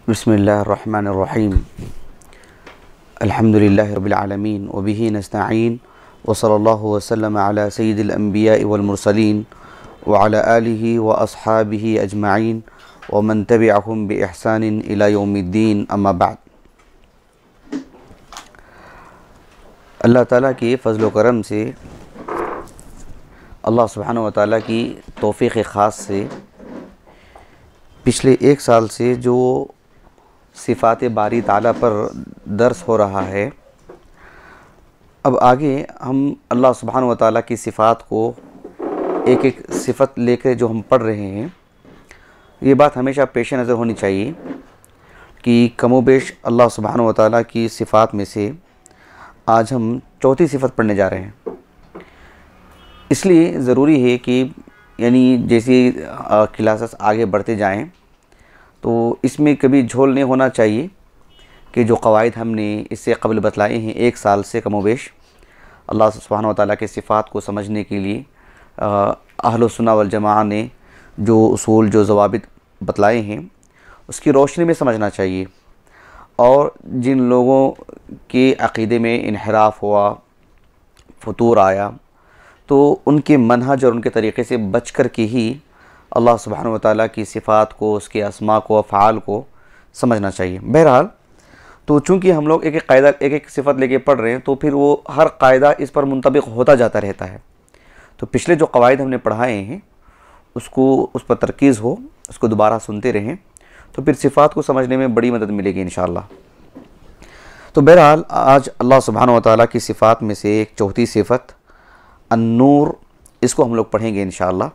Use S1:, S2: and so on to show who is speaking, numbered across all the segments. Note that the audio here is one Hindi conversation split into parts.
S1: बिस्मिल्लाहिर्रहमानिर्रहीम अल्हम्दुलिल्लाहि रब्बिल आलमीन व बिही नस्तईन व सल्लल्लाहु वसल्लम अला सय्यिदिल अंबिया वल मुरसलीन व अला आलिहि व अस्हाबिहि अजमाइन व मन तबिअहुम बि इहसानिन इला यौमिद्दीन अम्मा बाद। अल्लाह ताला के फ़ज़ल व करम से, अल्लाह सुब्हानहु व तआला की तौफ़ीक़ ख़ास से पिछले एक साल से जो सिफ़ात बारी ताला पर दर्स हो रहा है, अब आगे हम अल्लाह सुब्हानहु व तआला की सिफ़ात को एक एक सिफ़त लेकर जो हम पढ़ रहे हैं, ये बात हमेशा पेश नज़र होनी चाहिए कि कमोबेश अल्लाह सुब्हानहु व तआला की सिफ़ात में से आज हम चौथी सिफ़त पढ़ने जा रहे हैं। इसलिए ज़रूरी है कि यानी जैसे क्लासेस आगे बढ़ते जाएं तो इसमें कभी झोल नहीं होना चाहिए कि जो क़वाइद हमने इससे कबल बतलाए हैं एक साल से कमोबेश अल्लाह सुब्हानहु व तआला के सिफ़ात को समझने के लिए अहलुस सुन्नह वल जमाअह ने जो उसूल जो ज़वाबित बतलाए हैं उसकी रोशनी में समझना चाहिए। और जिन लोगों के अक़ीदे में इन्हिराफ़ हुआ, फतूर आया, तो उनके मनहज और उनके तरीक़े से बच कर के ही अल्लाह सुब्हानहु व तआला की सिफ़ात को, उसके अस्मा को, अफ़आल को समझना चाहिए। बहरहाल तो चूँकि हम लोग एक एक कायदा, एक एक सिफ़त लेके पढ़ रहे हैं, तो फिर वो हर कायदा इस पर मुंतबिक होता जाता रहता है। तो पिछले जो क़वाइद हमने पढ़ाए हैं उसको, उस पर तरकीज़ हो, उसको दोबारा सुनते रहें, तो फिर सिफ़ात को समझने में बड़ी मदद मिलेगी इंशाअल्लाह। तो बहरहाल आज अल्लाह सुब्हानहु व तआला की सिफ़ात में से एक चौथी सिफ़त अन्नूर, इसको हम लोग पढ़ेंगे इंशाअल्लाह।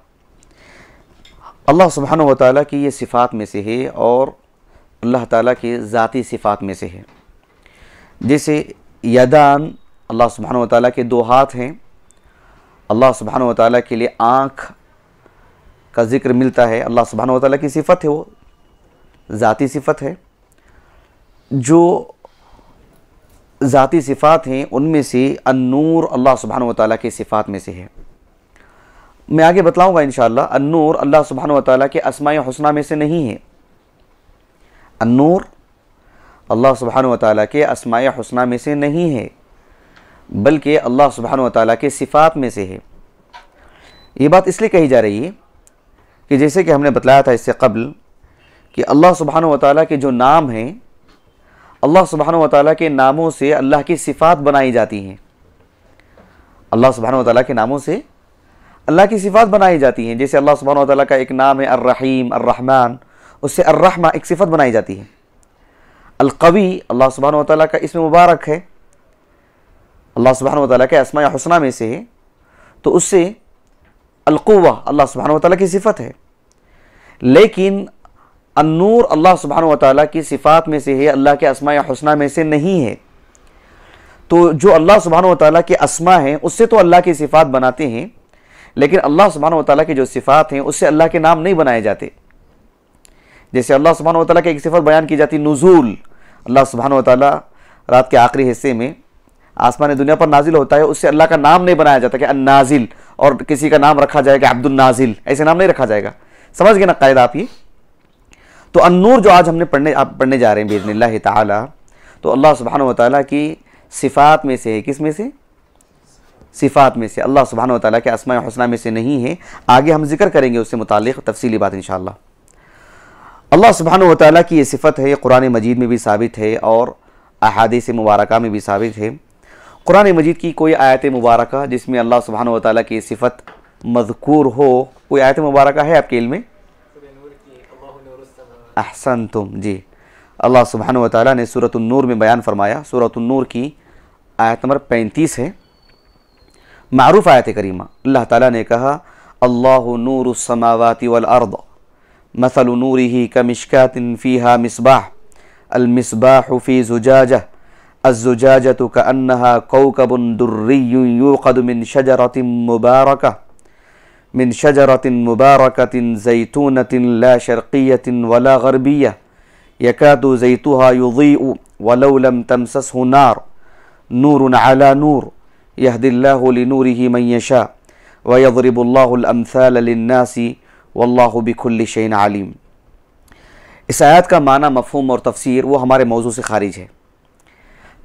S1: अल्लाह सुब्हानहु व तआला की ये सिफ़ात में से है और अल्लाह ताला की ज़ाती सिफ़ात में से है। जैसे यदान, अल्लाह सुब्हानहु व तआला के दो हाथ हैं, अल्लाह सुब्हानहु व तआला के लिए आँख का ज़िक्र मिलता है, अल्लाह सुब्हानहु व तआला की सिफ़त है, वो ज़ाती सिफ़त है। जो ज़ाती सिफ़ात हैं उनमें से अन्नूर अल्लाह सुब्हानहु व तआला की सिफ़ात में से है। मैं आगे बतलाऊँगा इंशाअल्लाह। अन्नूर अल्लाह सुब्हानहु व तआला के अस्माए हुस्ना में से नहीं है। अन्नूर अल्लाह सुब्हानहु व तआला के अस्माए हुस्ना में से नहीं है, बल्कि अल्लाह सुब्हानहु व तआला के सिफ़ात में से है। ये बात इसलिए कही जा रही है कि जैसे कि हमने बतलाया था इससे कबल कि अल्लाह सुब्हानहु व तआला के जो नाम हैं, अल्लाह सुब्हानहु व तआला के नामों से अल्लाह की सिफ़ात बनाई जाती हैं। अल्लाह सुब्हानहु व तआला के नामों से अल्लाह की सिफ़ात बनाई जाती हैं। जैसे अल्लाह सुब्हानहु व तआला का एक नाम है अर्रहीम, अर्रहमान, उससे अर्रहमा एक सिफ़त बनाई जाती है। अल-क़वी अल्लाह सुब्हानहु व तआला का इसम मुबारक है, अल्लाह सुब्हानहु व तआला के अस्माए हुस्ना में से है, तो उससे अल-क़ुव्वा अल्लाह सुब्हानहु व तआला की सिफ़त है। लेकिन अन्नूर अल्लाह सुब्हानहु व तआला की सिफ़ात में से है, अल्लाह के अस्माए हुस्ना में से नहीं है। तो जो अल्लाह सुब्हानहु व तआला के अस्मा हैं उससे तो अल्लाह की सिफ़ात बनाते हैं, लेकिन अल्लाह सुब्हानहु व तआला की जो सिफ़ात हैं उससे अल्लाह के नाम नहीं बनाए जाते। जैसे अल्लाह सुब्हानहु व तआला की एक सिफ़त बयान की जाती नुज़ूल, अल्लाह सुब्हानहु व तआला रात के आखिरी हिस्से में आसमान दुनिया पर नाजिल होता है, उससे अल्लाह का नाम नहीं बनाया जाता कि अन्नाजिल, और किसी का नाम रखा जाएगा अब्दुल नाजिल, ऐसे नाम नहीं रखा जाएगा। समझ गए ना कायदा आप ये? तो अन्नूर जो आज हमने पढ़ने जा रहे हैं बिइज़्निल्लाहि ताला, तो अल्लाह सुब्हानहु व तआला की सिफ़ात में से है। किस में से? सिफ़ात में से। अल्लाह सुब्हानहु व तआला के अस्माए हुस्ना में से नहीं है। आगे हम जिक्र करेंगे उससे मुताल्लिक़ तफ़सीली बात इंशाअल्लाह। अल्लाह सुब्हानहु व तआला की ये सिफ़त है, कुरान मजीद में भी साबित है और अहादीस मुबारका में भी साबित है। कुरान मजीद की कोई आयत मुबारका जिसमें अल्लाह सुब्हानहु व तआला की सिफ़त मज़कूर हो, कोई आयत मुबारका है आपके इल्म में? अहसनतुम, जी। अल्लाह सुब्हानहु व तआला ने सूरतुन नूर में बयान फरमाया, सूरतुन नूर की आयत नंबर 35 है, मारूफ आयत करीमा। अल्लाह ताला ने कहा अल्लाहु नूरुस समावाति वल अर्द मसलु नूरिही कमिश्कातिन फ़ीहा मिस्बाह अल मिस्बाहु फ़ी ज़ुजाजह अज़्ज़ुजाजतु कअन्नहा कौकबुन दुर्रिय्युन यूक़दु मिन शजरतिन मुबारकतिन ज़ैतूनतिन ला शर्क़िय्यतिन वला ग़र्बिय्यह यकादु ज़ैतुहा युज़ीअु वलौ लम तमससहु नार नूरुन अला नूर यहदिल्लाहु लिनूरिही मन यशा व यज़रिबुल्लाहुल अम्साल लिन्नासी वल्लाहु बिकुल्लि शैइन अलीम। इस आयत का माना, मफ़हूम और तफसीर वो हमारे मौजू से खारिज है।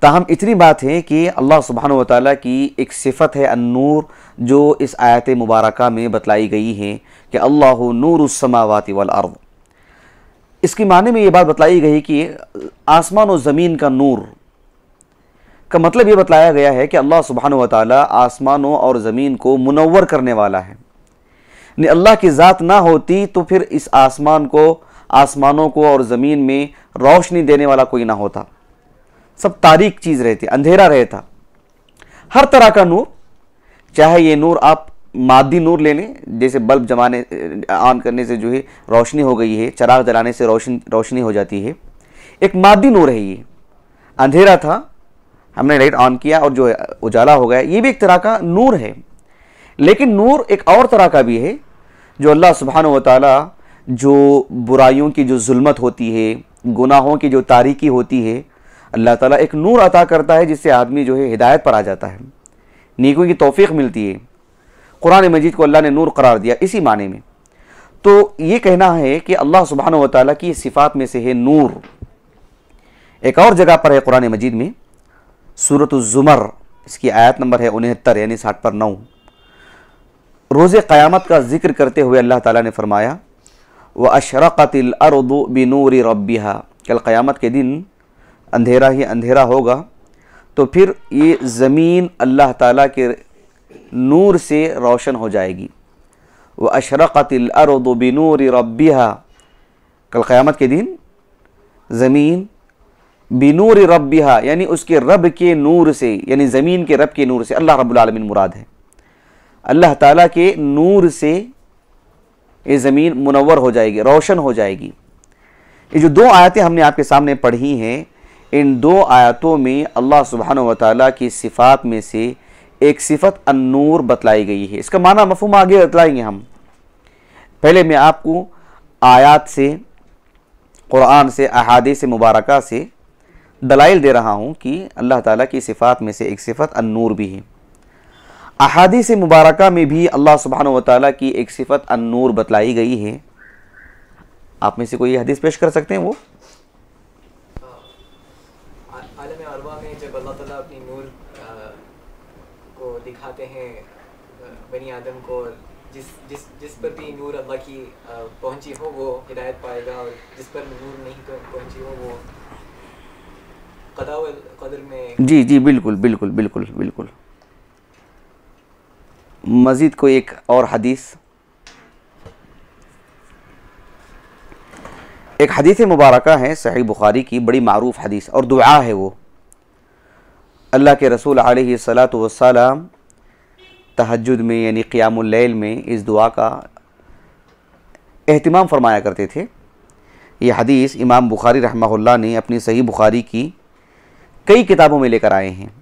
S1: ताहम इतनी बात है कि अल्लाह सुब्हानहु व तआला की एक सिफ़त है अन्नूर, जो इस आयत मुबारका में बतलाई गई है कि अल्लाहु नूरुस समावाति वल अर्द। इसके माने में ये बात बतलाई गई कि आसमान और ज़मीन का नूर का मतलब ये बतलाया गया है कि अल्लाह सुब्हानहु व तआला आसमानों और ज़मीन को मुनव्वर करने वाला है। नहीं, अल्लाह की ज़ात ना होती तो फिर इस आसमानों को और ज़मीन में रोशनी देने वाला कोई ना होता, सब तारीक चीज़ रहती, अंधेरा रहता। हर तरह का नूर, चाहे ये नूर आप मादी नूर ले लें, जैसे बल्ब जमाने ऑन करने से जो है रोशनी हो गई है, चिराग जलाने से रोशनी हो जाती है, एक मादी नूर है। ये अंधेरा था, हमने लाइट ऑन किया और जो उजाला हो गया, ये भी एक तरह का नूर है। लेकिन नूर एक और तरह का भी है, जो अल्लाह सुब्हानहु व तआला जो बुराइयों की जो जुल्मत होती है, गुनाहों की जो तारीकी होती है, अल्लाह ताला एक नूर अता करता है जिससे आदमी जो है हिदायत पर आ जाता है, नेकियों की तौफीक मिलती है। कुरान मजीद को अल्लाह ने नूर करार दिया इसी माने में। तो ये कहना है कि अल्लाह सुब्हानहु व तआला की सिफ़ात में से है नूर। एक और जगह पर है कुरान मजीद में, सूरतुज़ ज़ुमर, इसकी आयत नंबर है 69 यानी 60 पर 9। रोज़े क़यामत का जिक्र करते हुए अल्लाह ताला ने फरमाया, व अशरक़तिल अर्दु बिनूरि रब्बिहा, कल क़यामत के दिन अंधेरा ही अंधेरा होगा, तो फिर ये ज़मीन अल्लाह ताला के नूर से रोशन हो जाएगी। व अशरक़तिल अर्दु बिनूरि रब्बिहा, कल क़यामत के दिन ज़मीन बिनूरि रब्बिहा यानी उसके रब के नूर से, यानी ज़मीन के रब के नूर से, अल्लाह रब्बुल आलमीन मुराद है, अल्लाह ताला के नूर से ये ज़मीन मुनव्वर हो जाएगी, रोशन हो जाएगी। ये जो दो आयतें हमने आपके सामने पढ़ी हैं, इन दो आयतों में अल्लाह सुब्हानहु व तआला की सिफ़ात में से एक सिफ़त अन्नूर बतलाई गई है। इसका माना मफ़हूम आगे बतलाएंगे हम। पहले मैं आपको आयात से, कुरान से, अहादीस मुबारका से दलाइल दे रहा हूँ कि अल्लाह ताला की सिफ़ात में से एक सिफ़त अन्नूर भी है। अहादीस मुबारका में भी अल्लाह सुब्हानहु व तआला की एक सिफ़त अन्नूर बतलाई गई है। आप में से कोई हदीस पेश कर सकते हैं? वो
S2: आलम अरवा में जब अल्लाह ताला अपनी नूर को दिखाते हैं बनी आदम को, जिस पर भी नूर अल्लाह की पहुंची हो वो हिदायत पाएगा, और जिस पर नूर नहीं पहुंची हो वो क़दा व क़दर में। जी
S1: जी बिल्कुल बिल्कुल बिल्कुल बिल्कुल। मज़ीद कोई एक और हदीस, एक हदीस मुबारका है सही बुखारी की, बड़ी मारूफ हदीस और दुआ है वो। अल्लाह के रसूल अलैहिस्सलातु वस्सलाम तहज्जुद में यानी क़ियामुल लैल में इस दुआ का एहतिमाम फरमाया करते थे। ये हदीस इमाम बुखारी रहमहुल्लाह ने अपनी सही बुखारी की कई किताबों में लेकर आए हैं।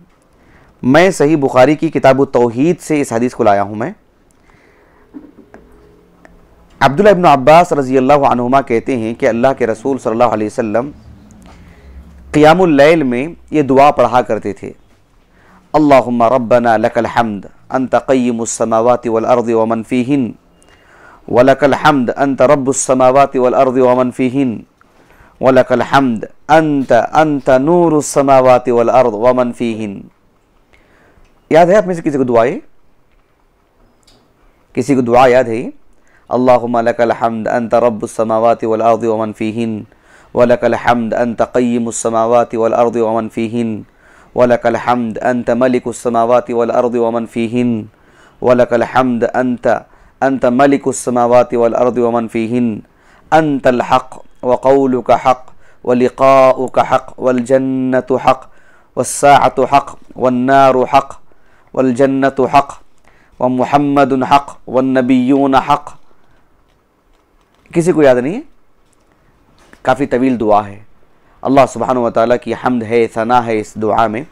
S1: मैं सही बुखारी की किताब तौहीद से इस हदीस को लाया हूँ। मैं अब्दुल्लाह इब्न अब्बास रज़ी अल्लाहु अन्हुमा कहते हैं कि अल्लाह के रसूल सल्लल्लाहु अलैहि वसल्लम क़ियामुल लैल में ये दुआ पढ़ा करते थे, अल्लाहुम्मा रब्बना लकल हम्द अंत क़य्यिमुस समावाति वल अर्दि व मन फ़ीहिन व लकल हम्द अंत रब्बुस समावाति वल अर्दि व मन फ़ीहिन व लकल हम्द अंत नूरुस समावाति वल अर्दि व मन फ़ीहिन। याद है आप में से किसी को दुआ है? किसी को दुआ याद है? अल्लाहुम्मा लकल हम्द अंत रब्बुस समावाति वल अर्दि व मन फ़ीहिन व लकल हम्द अंत क़य्यिमुस समावाति वल अर्दि व मन फ़ीहिन व लकल हम्द अंत मलिकुस समावाति वल अर्दि व मन फ़ीहिन व लकल हम्द अंत मलिकुस समावाति वल अर्दि व मन फ़ीहिन अंतल हक़ व क़ौलुका हक़ व लिक़ाउका हक़ वल जन्नतु हक़ वस्साअतु हक़ वन्नारु हक़ वल जन्नतु हक़ व मुहम्मदुन हक़ वन नबिय्यून हक़। किसी को याद नहीं है? काफ़ी तवील दुआ है। अल्लाह सुब्हानहु व तआला की हम्द है, सना है इस दुआ में।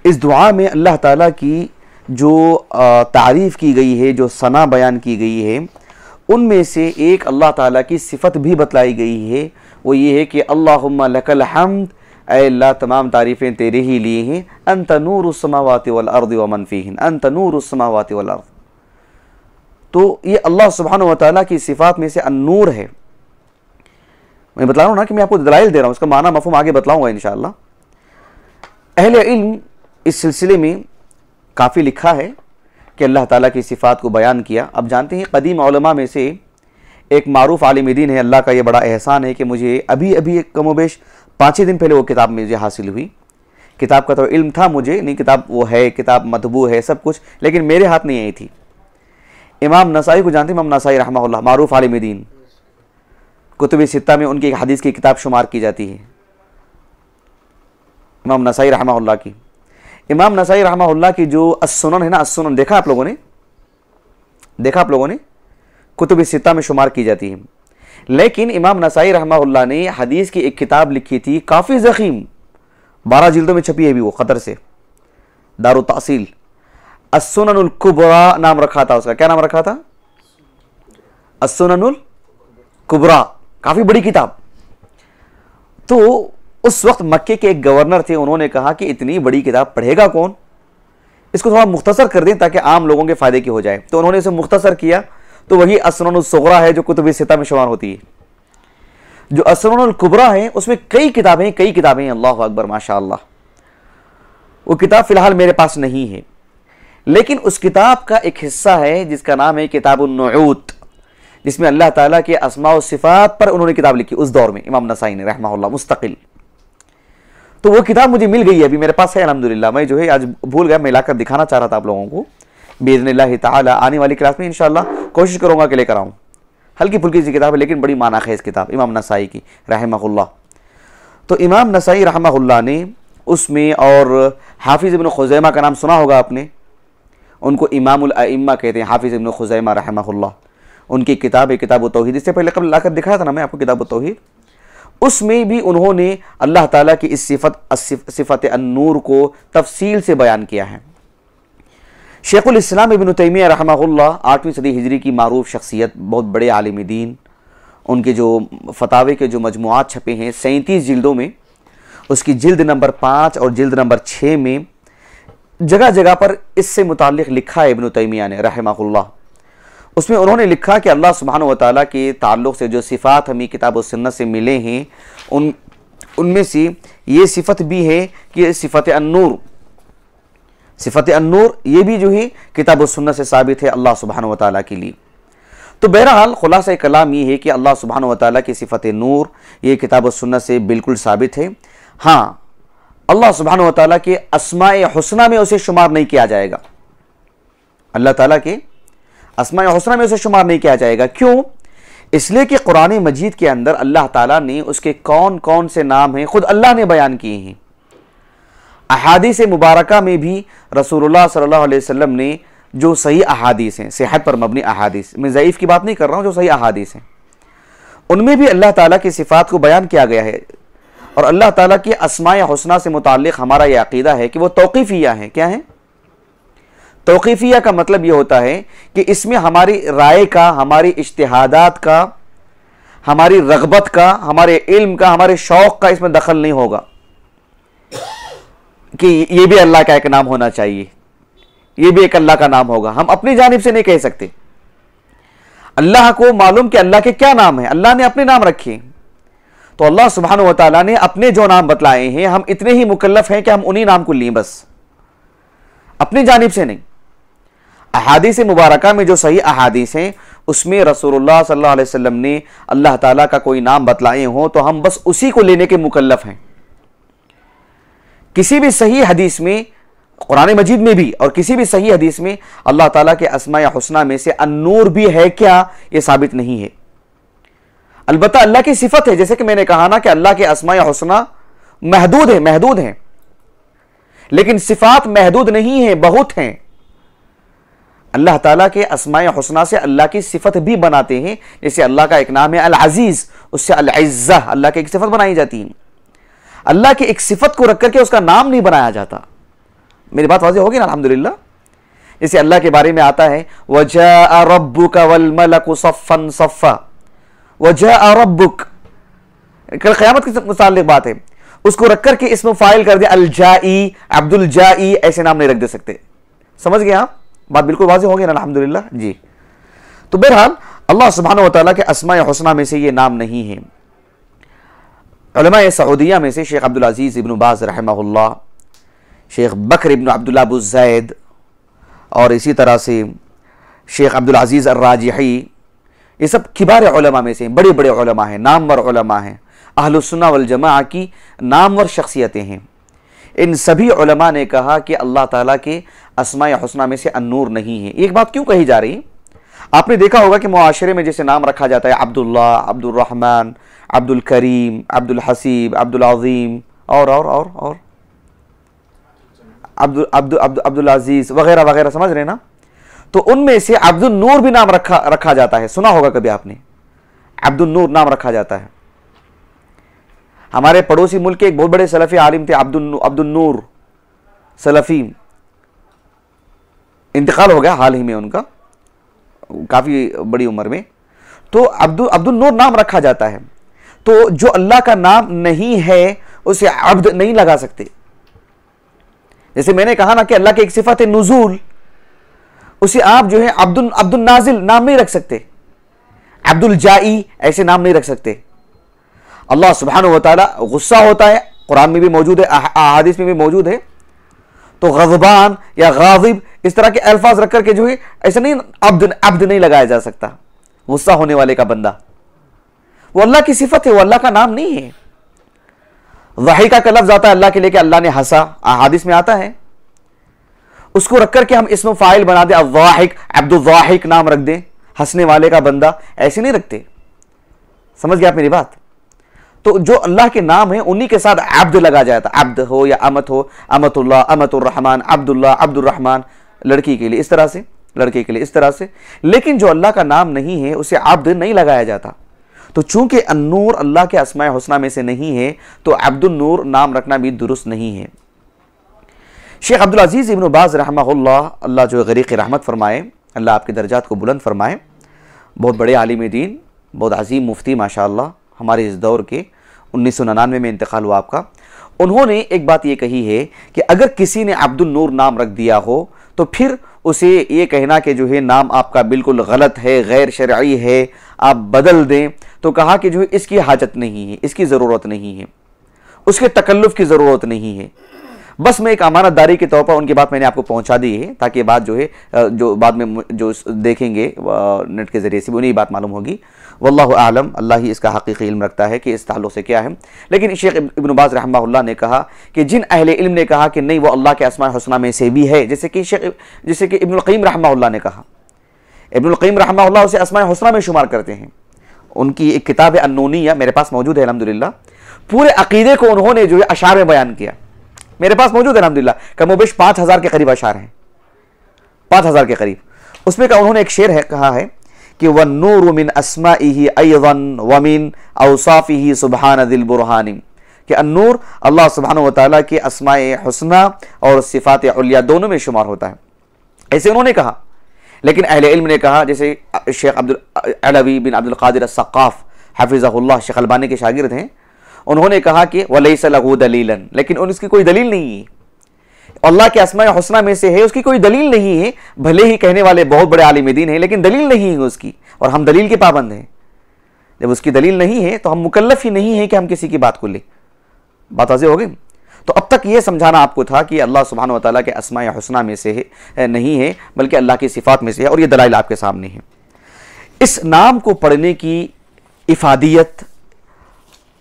S1: इस दुआ में अल्लाह ताला की जो तारीफ़ की गई है, जो सना बयान की गई है, उनमें से एक अल्लाह ताला की सिफ़त भी बतलाई गई है। वो ये है कि अल्लाहुम्मा लकल हम्द, ऐ अल्लाह तमाम तारीफ़ें तेरे ही लिए हैं, अंत नूरुस समावाति वल अर्दि व मन फ़ीहिन, अंत नूरुस समावाति वल अर्द। तो ये अल्लाह सुब्हानहु व तआला की सिफ़ात में से अन्नूर है। मैं बता रहा हूँ ना कि मैं आपको दलाइल दे रहा हूँ, उसका माना मफ़हूम आगे बतलाऊँगा इंशाअल्लाह। अहले इल्म इस सिलसिले में काफ़ी लिखा है कि अल्लाह ताला की सिफ़ात को बयान किया। अब जानते हैं कदीम उलमा में से एक मारूफ आलिम दीन है, अल्लाह का ये बड़ा एहसान है कि मुझे अभी अभी एक कमोबेश 5 दिन पहले वो किताब मुझे हासिल हुई। किताब का तो इल्म था मुझे, नहीं किताब वो है, किताब मतबू है सब कुछ, लेकिन मेरे हाथ नहीं आई थी। इमाम नसाई को जानते हैं, इमाम नसाई रहमहुल्लाह, मारूफ आलिम दीन, कुतुब सित्ता में उनकी एक हदीस की किताब शुमार की जाती है, इमाम नसाई रहमहुल्लाह की। इमाम नसाई रहमहुल्लाह की जो अस्सुनन है ना, अस्सुनन देखा आप लोगों ने, देखा आप लोगों ने, कुतुब सित्ता में शुमार की जाती है। लेकिन इमाम नसाई रहमहुल्लाह ने हदीस की एक किताब लिखी थी, काफ़ी ज़ख़ीम, 12 जिल्दों में छपी है भी वो कतर से, दारुत तासील, अस्सुननुल कुबरा नाम रखा था उसका। क्या नाम रखा था? अस्सुननुल कुबरा, काफ़ी बड़ी किताब। तो उस वक्त मक्के के एक गवर्नर थे, उन्होंने कहा कि इतनी बड़ी किताब पढ़ेगा कौन, इसको थोड़ा मुख्तसर कर दें ताकि आम लोगों के फ़ायदे की हो जाए। तो उन्होंने इसे मुख्तसर किया, तो वही अस्सुननुल सुगरा है जो कुतुब सित्ता में शुमार होती है। जो अस्सुननुल कुबरा है उसमें कई किताबें हैं, अल्लाहु अकबर माशाअल्लाह। वो किताब फ़िलहाल मेरे पास नहीं है, लेकिन उस किताब का एक हिस्सा है जिसका नाम है किताबुन नुऊत, जिसमें अल्लाह ताला के अस्मा व सिफ़ात पर उन्होंने किताब लिखी उस दौर में, इमाम नसाई ने रहमहुल्लाह मुस्तकिल। तो वो किताब मुझे मिल गई है, अभी मेरे पास है अल्हम्दुलिल्लाह। मैं जो है आज भूल गया, मैं लाकर दिखाना चाह रहा था आप लोगों को। बिइज़्निल्लाह ताला आने वाली क्लास में इंशाअल्लाह कोशिश करूँगा कि लेकर आऊँ। हल्की फुल्की सी किताब है लेकिन बड़ी मानाखेज़ किताब, इमाम नसाई की रहमहुल्लाह। तो इमाम नसाई रहमहुल्लाह ने उसमें, और हाफिज़ इब्न खुज़ैमा का नाम सुना होगा आपने, उनको इमामुल अइम्मा कहते हैं, हाफिज़ इब्न खुज़ैमा रहमहुल्लाह। उनकी किताब है किताब तौहीद, इससे पहले कब लाकर दिखाया था ना मैं आपको किताब तौहीद। उसमें भी उन्होंने अल्लाह ताला की इस सिफ़त अन्नूर को तफसील से बयान किया है। शेखुल इस्लाम इब्न तैमिया रहमहुल्लाह 8वीं सदी हिजरी की मारूफ शख्सियत, बहुत बड़े आलिम दीन, उनके जो फतावे के जो मजमुआत छपे हैं 37 जिल्दों में, उसकी जिल्द नंबर 5 और जिल्द नंबर 6 में जगह जगह पर इससे मुताल्लिक़ लिखा है इब्न तैमिया ने रहमहुल्लाह। उसमें उन्होंने लिखा कि अल्लाह सुब्हानहु व तआला के ताल्लुक़ से जो सिफ़ात हमें किताब व सुन्नत से मिले हैं, उनमें से ये सिफ़त भी है कि सिफ़त अन्नूर, सिफ़त अन्नूर ये भी जो है किताब व सुन्नत से साबित है अल्लाह सुब्हानहु व तआला के लिए। तो बहरहाल खुलासा कलाम ये है कि अल्लाह सुब्हानहु व तआला की सिफ़त नूर ये किताब व सुन्नत से बिल्कुल साबित है। हाँ, अल्लाह सुब्हानहु व तआला के अस्माए हुस्ना में उसे शुमार नहीं किया जाएगा, अल्लाह ताला के अस्माए हुस्ना में उसे शुमार नहीं किया जाएगा। क्यों? इसलिए कि कुरान मजीद के अंदर अल्लाह ताला ने उसके कौन कौन से नाम हैं खुद अल्लाह ने बयान किए हैं। अहादीस मुबारका में भी रसूलुल्लाह सल्लल्लाहु अलैहि वसल्लम ने जो सही अहादीस हैं, सेहत पर मबनी अहादीस, मैं ज़ईफ़ की बात नहीं कर रहा हूँ, जो सही अहादीस हैं उनमें भी अल्लाह ताला की सिफ़ात को बयान किया गया है। और अल्लाह ताला की अस्माए हुस्ना से मुताल्लिक़ हमारा यह अक़ीदा है कि वो तौक़ीफ़िया है। क्या है? तौक़ीफ़िया का मतलब ये होता है कि इसमें हमारी राय का, हमारी इज्तिहादात का, हमारी रग़बत का, हमारे इल्म का, हमारे शौक़ का इसमें दखल नहीं होगा कि ये भी अल्लाह का एक नाम होना चाहिए, ये भी एक अल्लाह का नाम होगा। हम अपनी जानिब से नहीं कह सकते। अल्लाह को मालूम कि अल्लाह के क्या नाम है, अल्लाह ने अपने नाम रखे। तो अल्लाह सुब्हानहु व तआला ने अपने जो नाम बतलाए हैं, हम इतने ही मुकल्लफ हैं कि हम उन्हीं नाम को लें, बस अपनी जानिब से नहीं। अहादीस मुबारका में जो सही अहादीस हैं उसमें रसूलुल्लाह सल्लल्लाहु अलैहि वसल्लम ने अल्लाह ताला का कोई नाम बतलाए हों तो हम बस उसी को लेने के मुकल्लफ हैं। किसी भी सही हदीस में, कुरान मजीद में भी और किसी भी सही हदीस में अल्लाह ताला के अस्माए हुस्ना में से अन्नूर भी है क्या, यह साबित नहीं है। अलबत्ता अल्लाह की सिफत है, जैसे कि मैंने कहा ना कि अल्लाह के अस्माए हुस्ना महदूद हैं, लेकिन सिफात महदूद नहीं है, बहुत हैं। अल्लाह ताला के अस्माए हुस्ना से अल्लाह की सिफत भी बनाते हैं। जैसे अल्लाह का एक नाम है अल अजीज, उससे अल इज़्ज़ा अल्लाह की एक सिफत बनाई जाती है। अल्लाह की एक सिफत को रख करके उसका नाम नहीं बनाया जाता। मेरी बात वाज़ेह होगी ना अल्हम्दुलिल्लाह। जैसे अल्लाह के बारे में आता है वजाअ रब्बुका वल मलकु सफ़्फ़न सफ़्फ़ा, वजाअ रब्बुक, कल क़यामत के मुताल्लिक़ बात है, उसको रख करके इसमें फ़ाइल कर दिया अल जाई, अब्दुल जाई, ऐसे नाम नहीं रख दे सकते। समझ गए आप? बात बिल्कुल वाज़ेह होगी ना अल्हम्दुलिल्लाह जी। तो बहरहाल अल्लाह सुब्हानहु व तआला के अस्माए हुस्ना में से ये नाम नहीं है। उलमा सऊदिया में से शेख अब्दुल अजीज़ इब्न बाज़ रहमहुल्लाह, शेख बकर इब्न अब्दुल्लाह अबू ज़ैद और इसी तरह से शेख अब्दुल अजीज़ अर्राजिही, ये सब किबार उलमा में से बड़े बड़े उलमा हैं, नामवर उलमा हैं, अहलुस सुन्नह वल जमाअह की नामवर शख्सियतें हैं। इन सभी उलमा ने कहा कि अल्लाह ताला के अस्माए हुस्ना में से अन्नूर नहीं है। एक बात क्यों कही जा रही है? आपने देखा होगा कि मुआशरे में जैसे नाम रखा जाता है अब्दुल्ला, अब्दुल रहमान, अब्दुल करीम, अब्दुल हसीब, अब्दुल अज़ीम और अब्दुल अजीज़ वगैरह वगैरह, समझ रहे ना? तो उनमें से अब्दुल नूर भी नाम रखा जाता है, सुना होगा कभी आपने, अब्दुल नूर नाम रखा जाता है। हमारे पड़ोसी मुल्क के एक बहुत बड़े सलफ़ी आलिम थे अब्दुल नूर सलफ़ी, इंतकाल हो गया हाल ही में उनका, काफ़ी बड़ी उम्र में। तो अब्दुल नूर नाम रखा जाता है। तो जो अल्लाह का नाम नहीं है उसे अब्द नहीं लगा सकते। जैसे मैंने कहा ना कि अल्लाह की एक सिफत है नुज़ूल, उसे आप जो है अब्दुल नाजिल नाम नहीं रख सकते, अब्दुल जाई ऐसे नाम नहीं रख सकते। अल्लाह सुब्हानहू व तआला गुस्सा होता है, कुरान में भी मौजूद है, अहादीस में भी मौजूद है। तो गज़बान या गाज़िब इस तरह के अल्फाज रख करके जो है ऐसे नहीं अब्द नहीं लगाया जा सकता। गुस्सा होने वाले का बंदा, वो अल्लाह की सिफत है, वो अल्लाह का नाम नहीं है। ज़ाहिका का लफ्ज आता है अल्लाह के लिए कि अल्लाह ने हंसा, अहादीस में आता है। उसको रख करके हम इसमें फाइल बना दे, अज़्ज़ाहिक, अब्दुल ज़ाहिक नाम रख दें, हंसने वाले का बंदा, ऐसे नहीं रखते। समझ गए आप मेरी बात? तो जो अल्लाह के नाम है उन्हीं के साथ अब्द लगा जाता है, अब्द हो या अमत हो, अमतुल्लाह, अमतुर रहमान, अब्दुल्लाह, अब्दुर रहमान, लड़की के लिए इस तरह से, लड़के के लिए इस तरह से। लेकिन जो अल्लाह का नाम नहीं है उसे अब्द नहीं लगाया जाता। तो चूंकि अन्नूर अल्लाह के अस्माए हुस्ना में से नहीं है तो अब्दुल नूर नाम रखना भी दुरुस्त नहीं है। शेख अब्दुल अजीज़ इब्न बाज़ रहमहुल्लाह, अल्लाह जो गरीक़ रहमत फरमाए, अल्लाह आपके दर्जात को बुलंद फरमाए, बहुत बड़े आलिम दीन, बहुत अजीम मुफ्ती माशाअल्लाह, हमारे इस दौर के 1999 में इंतकाल हुआ आपका। उन्होंने एक बात ये कही है कि अगर किसी ने अब्दुल नूर नाम रख दिया हो तो फिर उसे ये कहना कि जो है नाम आपका बिल्कुल गलत है, गैर शरई है, आप बदल दें, तो कहा कि जो है इसकी हाजत नहीं है, इसकी ज़रूरत नहीं है, उसके तकल्लुफ़ की ज़रूरत नहीं है। बस मैं एक अमानतदारी के तौर पर उनकी बात मैंने आपको पहुंचा दी है, ताकि बात जो है जो बाद में जो देखेंगे नेट के ज़रिए से भी उन्हीं बात मालूम होगी। वल्लाहु आलम, अल्लाह ही इसका हकीकी इल्म रखता है कि इस ताल्लुक़ से क्या है। लेकिन शेख इब्न बाज़ रहमहुल्लाह ने कहा कि जिन अहले इल्म ने कहा कि नहीं वो अल्लाह के अस्माए हुस्ना में से भी है, जैसे कि इब्नुल क़य्यिम रहमहुल्लाह ने कहा, इब्नुल क़य्यिम रहमहुल्लाह उसे अस्माए हुस्ना में शुमार करते हैं। उनकी एक किताब है अन्नूनिया, मेरे पास मौजूद है अल्हम्दुलिल्लाह। पूरे अक़ीदे को उन्होंने जो है अशार में बयान किया, मेरे पास मौजूद है अल्हम्दुलिल्लाह। कमोबेश 5000 के करीब अशार हैं, 5000 के करीब। उसमें का उन्होंने एक शेर है, कहा है कि वन्नूरु मिन अस्माइही अयज़न व मिन औसाफ़िही सुब्हान दिल बुरहानी, कि अन्नूर अल्लाह सुब्हानहू व तआला के अस्माए हुस्ना और सिफ़ात उलिया दोनों में शुमार होता है, ऐसे उन्होंने कहा। लेकिन अहले इल्म ने कहा, जैसे शेख अब्दुल अलवी बिन अब्दुल क़ादिर अस्सक़ाफ़ हफ़िज़हुल्लाह, शेख अलबानी के शागिर्द हैं, उन्होंने कहा कि वलैसा लहू दलीलन, लेकिन उसकी कोई दलील नहीं है, अल्लाह के अस्माए हुस्ना में से है, उसकी कोई दलील नहीं है। भले ही कहने वाले बहुत बड़े आलिम दीन हैं, लेकिन दलील नहीं है उसकी, और हम दलील के पाबंद हैं। जब उसकी दलील नहीं है तो हम मुकल्लफ ही नहीं है कि हम किसी की बात को लें। बात वाज़ेह हो गई? तो अब तक ये समझाना आपको था कि अल्लाह सुब्हानहू व तआला के अस्माए हुस्ना में से है नहीं है, बल्कि अल्लाह की सिफ़ात में से है, और ये दलाइल आपके सामने हैं। इस नाम को पढ़ने की इफ़ादियत,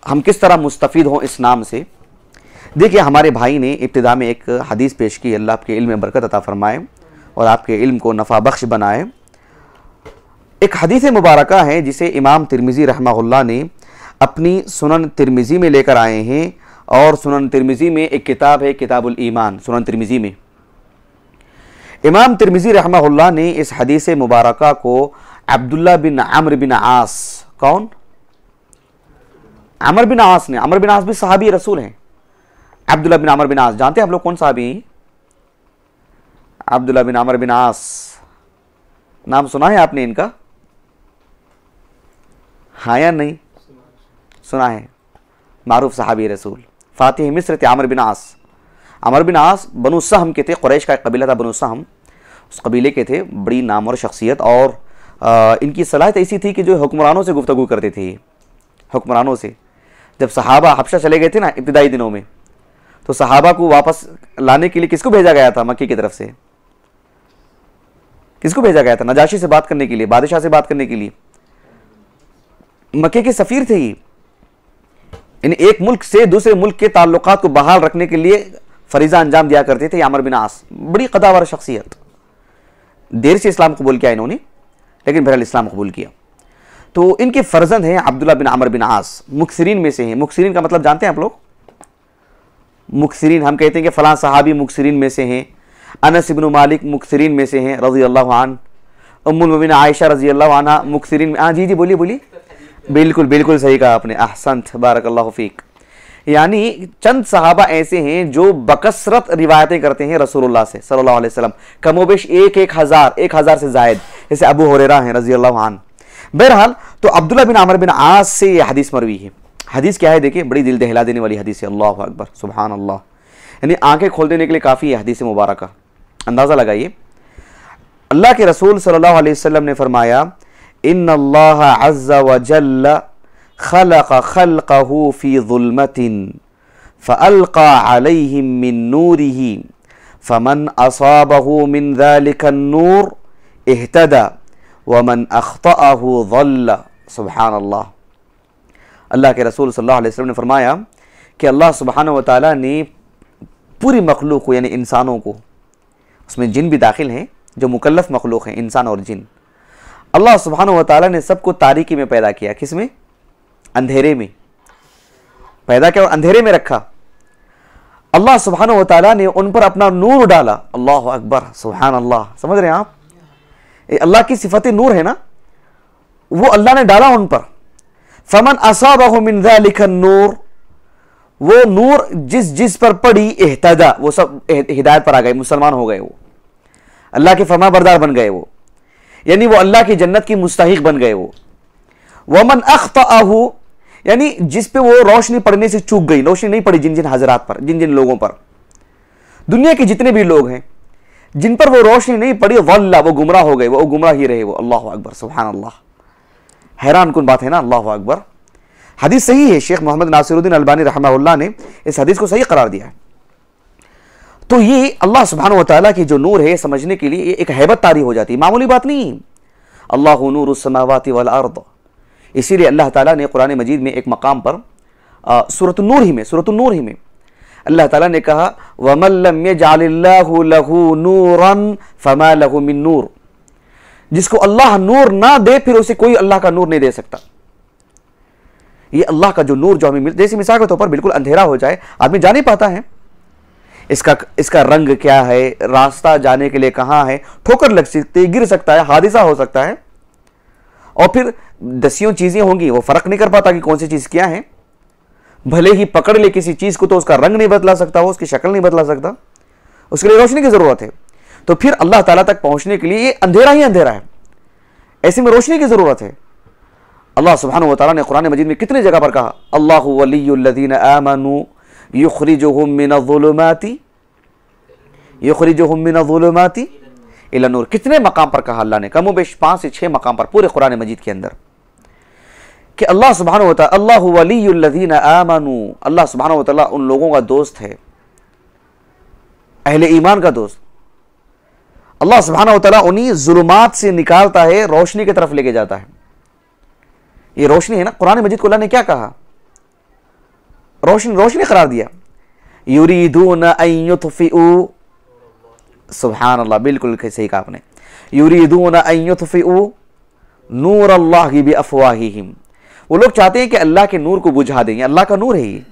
S1: हम किस तरह मुस्तफ़ीद हों इस नाम से, देखिए हमारे भाई ने इब्तिदा में एक हदीस पेश की, अल्लाह आपके इल्म में बरकत अता फरमाए और आपके इल्म को नफ़ा बख्श बनाए। एक हदीस मुबारका है जिसे इमाम तिरमिज़ी रहमहुल्लाह ने अपनी सुनन तिरमिज़ी में लेकर आए हैं, और सुनन तिरमिज़ी में एक किताब है किताबुल ईमान, सुनन तिरमिज़ी में इमाम तिरमिज़ी रहमहुल्लाह ने इस हदीस मुबारका को अब्दुल्लाह बिन अम्र बिन आस, कौन? अमर बिन आस ने, अमर बिन आस भी सहाबी रसूल हैं। अब्दुल्लाह बिन अमर बिन आस, जानते हैं आप लोग कौन सहाबी हैं? अब्दुल्लाह बिन अमर बिन आस, नाम सुना है आपने इनका? हाँ या नहीं सुना है? मारूफ सहाबी रसूल, फातिह मिस्र थे अमर बिन आस। अमर बिन आस बनु सहम के थे, कुरैश का एक कबीला था बनु सहम, उस कबीले के थे, बड़ी नामवर शख्सियत, और इनकी सलाहियत ऐसी थी कि जो हुक्मरानों से गुफ्तगू करते थे, हुक्मरानों से। जब सहाबा हबशा चले गए थे ना इब्तिदाई दिनों में, तो सहाबा को वापस लाने के लिए किसको भेजा गया था? मक्के की तरफ से किसको भेजा गया था? नजाशी से बात करने के लिए, बादशाह से बात करने के लिए। मक्के के सफीर थे ये, इन एक मुल्क से दूसरे मुल्क के ताल्लुकात को बहाल रखने के लिए फरीजा अंजाम दिया करते थे आमिर बिन आस। बड़ी कदावर शख्सियत, देर से इस्लाम कबूल किया इन्होंने, लेकिन बहरहाल इस्लाम कबूल किया। तो इनके फर्जंद हैं अब्दुल्ला बिन आमिर बिन आस, मुक्सिरीन में से हैं। मुक्सिरीन का मतलब जानते हैं आप लोग? मुक्सिरीन हम कहते हैं कि फलां सहाबी मुक्सिरीन में से हैं। अनस इब्न मालिक मुक्सिरीन में से हैं रज़ी अल्लाह अन्हा। उम्मुल मोमिनीन आयशा रज़ी अल्लाह अन्हा मुक्सिरीन में। हाँ जी जी, बोलिए बोलिए। बिल्कुल बिल्कुल सही कहा आपने, अहसंत, बारकल्लाहु फीक। यानी चंद सहाबा ऐसे हैं जो बकसरत रिवायतें करते हैं रसूलुल्लाह से सल्लल्लाहु अलैहि वसल्लम, कमोबेश एक हजार से जायद, जैसे अबू हुरैरा हैं रज़ी अल्लाह अन्हु। बहरहाल तो अब्दुल्ला बिन आमिर बिन आस से ये हदीस मरवी है। हदीस क्या है देखिए, बड़ी दिल दहला देने वाली हदीस है। अल्लाह अकबर, सुभान अल्लाह, यानी आंखें खोल देने के लिए काफ़ी है हदीस मुबारक। अंदाज़ा लगाइए, अल्लाह के रसूल सल्लल्लाहु अलैहि वसल्लम ने फरमाया, इन्नल्लाह अज़्ज़ा व जल्ल खलक़ खल्क़हु फ़ी ज़ुल्मतिन फ़अल्क़ा अलैहिम मिन नूरिही फ़मन असाबहु मिन ज़ालिका नूर इह्तदा वमन अख़्तअहु ज़ल्ल। सुभान अल्लाह। अल्लाह के रसूल सल्लल्लाहु अलैहि वसल्लम ने फरमाया कि अल्लाह सुब्हानहु व तआला ने पूरी मखलूक को, यानी इंसानों को, उसमें जिन भी दाखिल हैं जो मुकल्लफ मखलूक हैं, इंसान और जिन, अल्लाह सुब्हानहु व तआला ने सबको तारीकी में पैदा किया। किसमें? अंधेरे में पैदा किया और अंधेरे में रखा। अल्लाह सुब्हानहु व तआला ने उन पर अपना नूर डाला। अल्लाह अकबर, सुभान अल्लाह। समझ रहे हैं आप? अल्लाह की सिफत नूर है ना, वो अल्लाह ने डाला उन पर। फमन असाबहु मिन ज़ालिका नूर, वो नूर जिस पर पड़ी, इह्तदा, वो सब हिदायत पर आ गए, मुसलमान हो गए, वो अल्लाह के फरमाबरदार बन गए, वो यानी वो अल्लाह की जन्नत की मुस्तहिक बन गए वो। वमन अख्तअहु, यानी जिस पे वो रोशनी पड़ने से चूक गई, रोशनी नहीं पड़ी जिन जिन हजरात पर, जिन जिन लोगों पर, दुनिया के जितने भी लोग हैं जिन पर वो रोशनी नहीं पड़ी, वल्ला, वो गुमराह हो गए, वो गुमराह ही रहे वो। अल्लाह अकबर, सुभान अल्लाह। हैरान कुन बात है ना, अल्लाह अकबर। हदीस सही है, शेख मोहम्मद नासिरुद्दीन अलबानी रहमहुल्लाह ने इस हदीस को सही करार दिया है। तो ये अल्लाह सुब्हानहु व तआला की जो नूर है, समझने के लिए एक हैबत तारी हो जाती है, मामूली बात नहीं। अल्लाहु नूरुस समावाति वल अर्द। इसीलिए अल्लाह ताला ने कुरान मजीद में एक मकाम पर सूरत नूर ही में अल्लाह ताला ने कहा, वमन लम यजअलिल्लाहु लहू नूरन फमा लहू मिन नूर। जिसको अल्लाह नूर ना दे, फिर उसे कोई अल्लाह का नूर नहीं दे सकता। ये अल्लाह का जो नूर जो हमें जैसे मिसाल के तौर पर बिल्कुल अंधेरा हो जाए, आदमी जा नहीं पाता है, इसका रंग क्या है, रास्ता जाने के लिए कहाँ है, ठोकर लग सकती है, गिर सकता है, हादिसा हो सकता है, और फिर दसियों चीजें होंगी, वो फर्क नहीं कर पाता कि कौन सी चीज क्या है। भले ही पकड़ ले किसी चीज को, तो उसका रंग नहीं बदला सकता, वो उसकी शक्ल नहीं बदला सकता, उसके लिए रोशनी की जरूरत है। तो फिर अल्लाह ताला तक पहुंचने के लिए ये अंधेरा ही अंधेरा है, ऐसे में रोशनी की जरूरत है। अल्लाह सुब्हानहु व तआला ने कुरान मजीद में कितने जगह पर कहा, अल्लाहु वलियुल लज़ीना आमनू युखरिजुहुम मिनज़्ज़ुलुमाति इला नूर। कितने मकाम पर कहा अल्लाह ने, कमोबेश 5 से 6 मकाम पर पूरे कुरान मजीद के अंदर, कि अल्लाह सुब्हानहु व तआला अल्लाहु वलियुल लज़ीना आमनू, अल्लाह सुब्हानहु व तआला उन लोगों का दोस्त है, अहले ईमान का दोस्त। अल्लाह सुब्हानहु व तआला उन्हीं जुल्मात से निकालता है, रोशनी की तरफ लेके जाता है। ये रोशनी है ना, कुरान मजीद को अल्लाह ने क्या कहा, रोशनी करार दिया। युरीदूना अन युत्फिऊ, सुभान अल्लाह, बिल्कुल सही कहा आपने। युरीदूना अन युत्फिऊ नूर अल्लाह बि अफवाहिहिम, वो लोग चाहते हैं कि अल्लाह के नूर को बुझा देंगे। अल्लाह का नूर है ये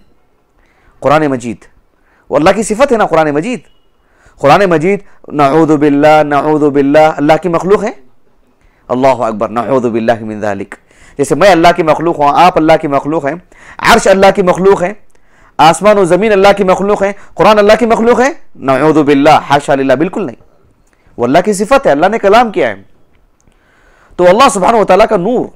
S1: कुरान मजीद, वो अल्लाह की सिफत है ना कुरान मजीद। कुरान मजीद नऊज़ु बिल्लाह, अल्लाह की मखलूक है। अल्लाह अकबर, नऊज़ु बिल्लाहि मिन ज़ालिक। जैसे मैं अल्लाह की मखलूक हूँ, आप अल्लाह की मखलूक हैं, अर्श अल्लाह की मखलूक है, आसमान और ज़मीन अल्लाह की मखलूक है, कुरान अल्लाह की मखलूक है। नऊज़ु बिल्लाह, हाशा लिल्लाह, बिल्कुल नहीं, वो अल्लाह की सिफत है, अल्लाह ने कलाम किया है। तो अल्लाह सुब्हानहु व तआला का नूर,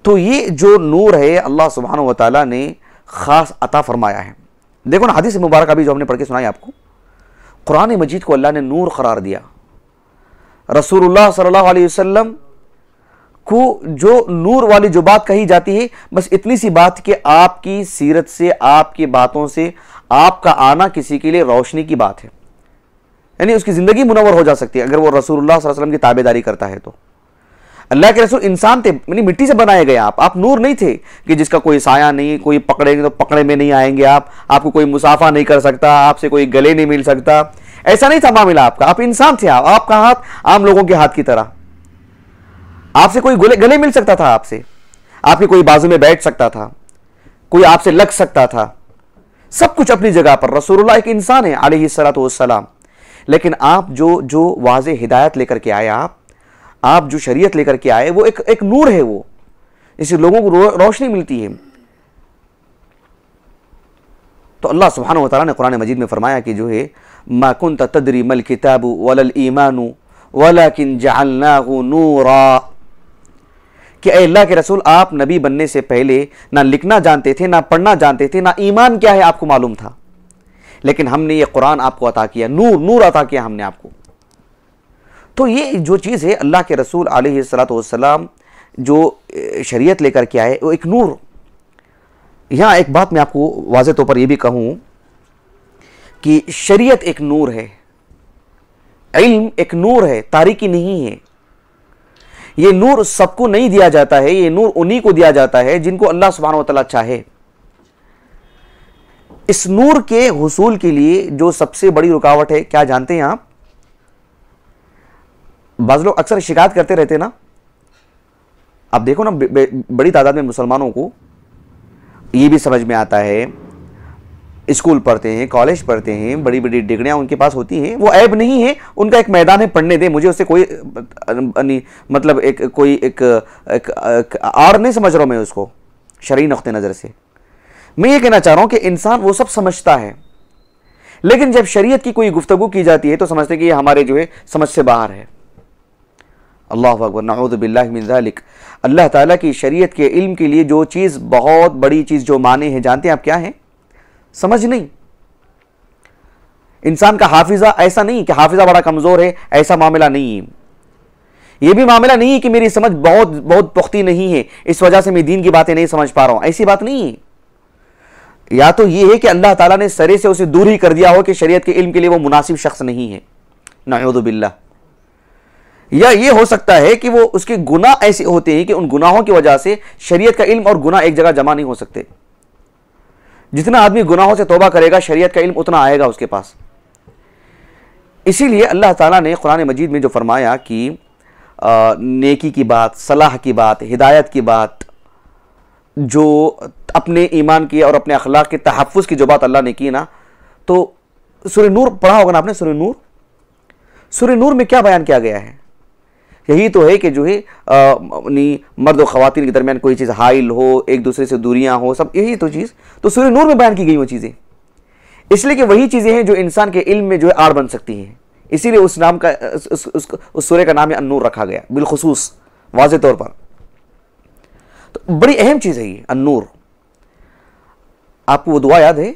S1: तो ये जो नूर है अल्लाह सुब्हानहु व तआला ने खास अता फरमाया है। देखो ना हदीस मुबारक अभी जो हमने पढ़ के सुनाई आपको, कुरान मजीद को अल्लाह ने नूर करार दिया। रसूलुल्लाह सल्लल्लाहु अलैहि वसल्लम को जो नूर वाली जो बात कही जाती है, बस इतनी सी बात कि आपकी सीरत से, आपकी बातों से आपका आना किसी के लिए रोशनी की बात है, यानी उसकी ज़िंदगी मुनव्वर हो जा सकती है अगर वो रसूलुल्लाह सल्लल्लाहु अलैहि वसल्लम की ताबेदारी करता है। तो अल्लाह के रसूल इंसान थे, यानी मिट्टी से बनाए गए आप नूर नहीं थे कि जिसका कोई साया नहीं, कोई पकड़ेंगे तो पकड़े में नहीं आएंगे आपको कोई मुसाफा नहीं कर सकता, आपसे कोई गले नहीं मिल सकता, ऐसा नहीं था मामला आपका। आप इंसान थे, आपका हाथ आम लोगों के हाथ की तरह, आपसे कोई गले मिल सकता था, आपके कोई बाजू में बैठ सकता था, कोई आपसे लग सकता था, सब कुछ अपनी जगह पर। रसूलुल्लाह एक इंसान है अलैहिस्सलातु वस्सलाम, लेकिन आप जो वाज़े हिदायत लेकर के आए, आप जो शरीयत लेकर के आए, वो एक नूर है, वो इससे लोगों को रोशनी मिलती है। तो अल्लाह सुब्हानहू व तआला ने कुरान मजीद में फरमाया कि जो है मा कुन्त तदरी मल किताबु वलल ईमानु वलाकिन जअलनाहु नूरा, कि अल्लाह के रसूल आप नबी बनने से पहले ना लिखना जानते थे, ना पढ़ना जानते थे, ना ईमान क्या है आपको मालूम था, लेकिन हमने ये कुरान आपको अता किया, नूर अता किया हमने आपको। तो ये जो चीज़ है अल्लाह के रसूल अलैहिस्सलातु वस्सलाम जो शरीयत लेकर के आए, वो एक नूर। यहाँ एक बात मैं आपको वाज़े तौर पर यह भी कहूँ कि शरीयत एक नूर है, इल्म एक नूर है, तारीकी नहीं है। ये नूर सबको नहीं दिया जाता है, ये नूर उन्हीं को दिया जाता है जिनको अल्लाह सुब्हानहू व तआला चाहे। इस नूर के हुसूल के लिए जो सबसे बड़ी रुकावट है, क्या जानते हैं आप? बाज़ लोग अक्सर शिकायत करते रहते ना, आप देखो ना बड़ी तादाद में मुसलमानों को ये भी समझ में आता है, स्कूल पढ़ते हैं, कॉलेज पढ़ते हैं, बड़ी बड़ी डिग्रियां उनके पास होती हैं, वो ऐब नहीं है, उनका एक मैदान है, पढ़ने दें, मुझे उससे कोई मतलब एक आड़ नहीं समझ रहा हूं मैं उसको शरई नुक्ते नज़र से। मैं ये कहना चाह रहा हूं कि इंसान वो सब समझता है, लेकिन जब शरीयत की कोई गुफ्तगू की जाती है तो समझते हैं कि ये हमारे जो है समझ से बाहर है। अल्लाहु अकबर, नऊज़ु बिल्लाहि मिन ज़ालिक। अल्लाह ताला की शरीयत के इल्म के लिए जो चीज़ बहुत बड़ी चीज़ जो माने हैं, जानते हैं आप क्या है? समझ नहीं। इंसान का हाफिजा ऐसा नहीं कि हाफिजा बड़ा कमजोर है, ऐसा मामला नहीं है। यह भी मामला नहीं है कि मेरी समझ बहुत बहुत पुख्ती नहीं है, इस वजह से मैं दीन की बातें नहीं समझ पा रहा हूं, ऐसी बात नहीं है। या तो यह है कि अल्लाह ताला ने सरे से उसे दूर ही कर दिया हो कि शरीयत के इल्म के लिए वो मुनासिब शख्स नहीं है, नऊज़ु बिल्लाह। या ये हो सकता है कि वो उसके गुनाह ऐसे होते हैं कि उन गुनाहों की वजह से शरीयत का इल्म और गुनाह एक जगह जमा नहीं हो सकते। जितना आदमी गुनाहों से तौबा करेगा, शरीयत का इल्म उतना आएगा उसके पास। इसीलिए अल्लाह ताला ने कुरान मजीद में जो फरमाया कि नेकी की बात, सलाह की बात, हिदायत की बात, जो अपने ईमान की और अपने अखलाक के तहफ़्फ़ुज़ की जो बात अल्लाह ने की ना, तो सूरह नूर पढ़ा होगा ना आपने, सूरह नूर में क्या बयान किया गया है? यही तो है कि जो है मर्द और ख़वातीन के दरमियान कोई चीज़ हाइल हो, एक दूसरे से दूरियां हो, सब यही तो चीज़ तो सूरह नूर में बयान की गई वो चीज़ें, इसलिए कि वही चीज़ें हैं जो इंसान के इल्म में जो है आड़ बन सकती हैं। इसीलिए उस नाम का उस सूरह का नाम है अन्नूर रखा गया बिलखुसूस, वाज़े तौर पर। तो बड़ी अहम चीज़ है ये अन्नूर। आपको वो दुआ याद है?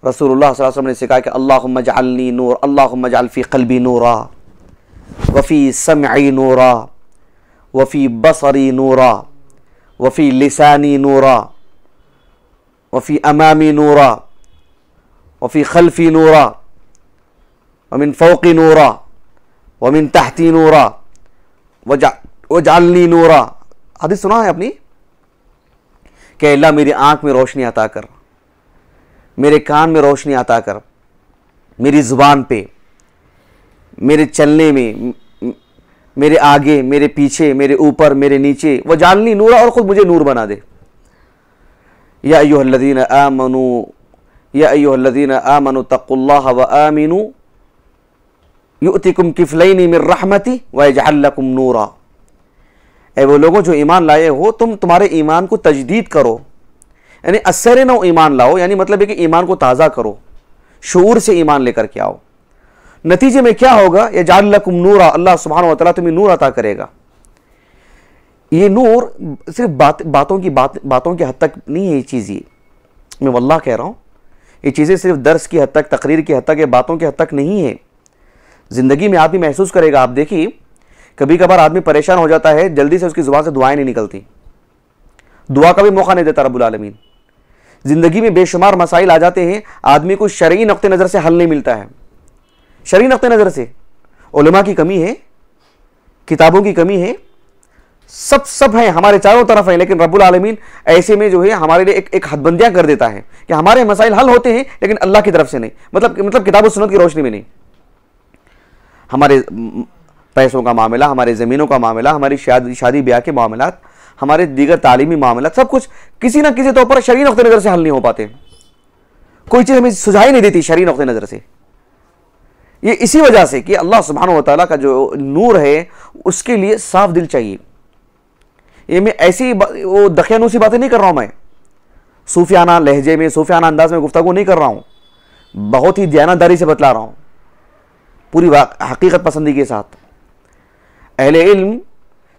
S1: रसूलुल्लाह सल्लल्लाहु अलैहि वसल्लम ने सिखाया कि अल्लाहुम्मा जअलनी नूर, अल्लाहुम्मा जअल फी क़ल्बी नूरा, वफ़ी समई नूरा, वफ़ी बसरी नूरा, वफ़ी लिसानी नूरा, वफ़ी अमामी नूरा, वफ़ी खल्फ़ी नूरा, वमिन फ़ौक़ी नूरा, वमिन तहती नूरा, वजअलनी नूरा। हदीस सुना है अपनी कि अल्लाह मेरी आँख में रोशनी अता कर, मेरे कान में रोशनी अता कर, मेरी ज़ुबान पे, मेरे चलने में, मेरे आगे, मेरे पीछे, मेरे ऊपर, मेरे नीचे, वजअलनी नूरा, और ख़ुद मुझे नूर बना दे। या अय्युहल्लज़ीना आमनू तक़ुल्लाह व आमिनू युअतिकुम किफ़लैनि मिन रहमति व यजअल लकुम नूरा। ए वो लोगों जो ईमान लाए हो, तुम तुम्हारे ईमान को तजदीद करो, यानी असर नौ ईमान लाओ, यानी मतलब है कि ईमान को ताज़ा करो, शऊर से ईमान लेकर के आओ। नतीजे में क्या होगा? यजअल लकुम नूरा, अल्लाह सुब्हानहू व तआला तुम्हें नूर अता करेगा। ये नूर सिर्फ बातों की हद तक नहीं है ये चीज़, ये मैं वल्लाह कह रहा हूँ, ये चीज़ें सिर्फ दर्स की हद तक, तकरीर की हद तक, ये बातों की हद तक नहीं है। ज़िंदगी में आप भी महसूस करेगा। आप देखिए कभी कभार आदमी परेशान हो जाता है, जल्दी से उसकी जुबान से दुआएं नहीं निकलती, दुआ का भी मौका नहीं देता रब्बुल आलमीन। ज़िंदगी में बेशुमार मसाइल आ जाते हैं, आदमी को शरई नुक्ते नज़र से हल नहीं मिलता है। शरई नुक्ते नज़र से उलमा की कमी है, किताबों की कमी है, सब है, हमारे चारों तरफ है, लेकिन रब्बुल आलमीन ऐसे में जो है हमारे लिए एक हदबंदियां कर देता है कि हमारे मसाइल हल होते हैं लेकिन अल्लाह की तरफ से नहीं, मतलब किताब और सुन्नत की रोशनी में नहीं। हमारे पैसों का मामला, हमारे ज़मीनों का मामला, हमारी शादी ब्याह के मामलात, हमारे दीगर तालीमी मामला, सब कुछ किसी ना किसी तौर पर शरई नुक्ते नज़र से हल नहीं हो पाते। कोई चीज़ हमें सुझाई नहीं देती शरई नुक्ते नज़र से। ये इसी वजह से कि अल्लाह सुब्हानहू व तआला का जो नूर है उसके लिए साफ दिल चाहिए। ये मैं ऐसी वो दखियानूसी बातें नहीं कर रहा हूँ, मैं सूफियाना लहजे में, सूफियाना अंदाज में गुफ्तगू नहीं कर रहा हूँ, बहुत ही दयानतदारी से बतला रहा हूँ, पूरी हकीकत पसंदी के साथ। अहले इल्म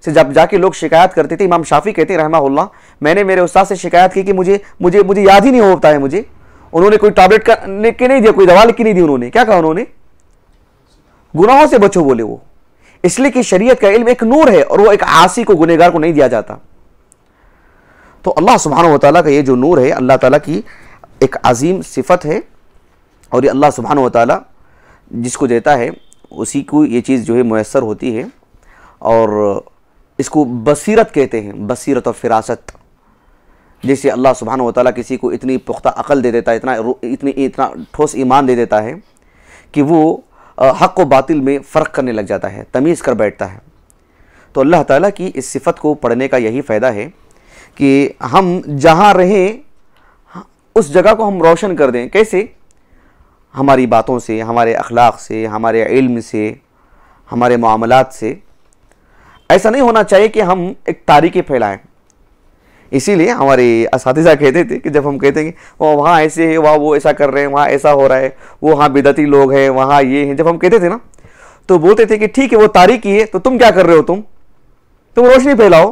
S1: से जब जाके लोग शिकायत करते थे, इमाम शाफी कहते हैं रहमहुल्लाह, मैंने मेरे उस्ताद से शिकायत की कि मुझे मुझे मुझे याद ही नहीं होता है मुझे। उन्होंने कोई टैबलेट लिख के नहीं दिया, कोई दवा लिख के नहीं दी। उन्होंने क्या कहा? उन्होंने गुनाहों से बचो बोले वो, इसलिए कि शरीयत का इल्म एक नूर है और वो एक आसी को, गुनहगार को नहीं दिया जाता। तो अल्लाह सुब्हानहू व तआला का ये जो नूर है, अल्लाह ताला की एक अजीम सिफत है, और ये अल्लाह सुब्हानहू व तआला जिसको देता है उसी को ये चीज़ जो है मुयस्सर होती है। और इसको बसीरत कहते हैं, बसीरत और फिरासत। जैसे अल्लाह सुब्हानहू व तआला किसी को इतनी पुख्ता अक़ल दे देता है, इतना ठोस ईमान दे देता है कि वो हक़ व बातिल में फ़र्क करने लग जाता है, तमीज़ कर बैठता है। तो अल्लाह ताला की इस सिफ़त को पढ़ने का यही फ़ायदा है कि हम जहाँ रहें उस जगह को हम रोशन कर दें। कैसे? हमारी बातों से, हमारे अखलाक से, हमारे इल्म से, हमारे मामलात से। ऐसा नहीं होना चाहिए कि हम एक तारीकी फैलाएं। इसीलिए हमारे असातिज़ा कहते थे कि जब हम कहते हैं कि वहाँ ऐसे है, वहाँ वो ऐसा कर रहे हैं, वहाँ ऐसा हो रहा है, वो वहाँ बिदती लोग हैं, वहाँ ये हैं, जब हम कहते थे ना तो बोलते थे कि ठीक है वो तारीकी है, तो तुम क्या कर रहे हो, तुम रोशनी फैलाओ।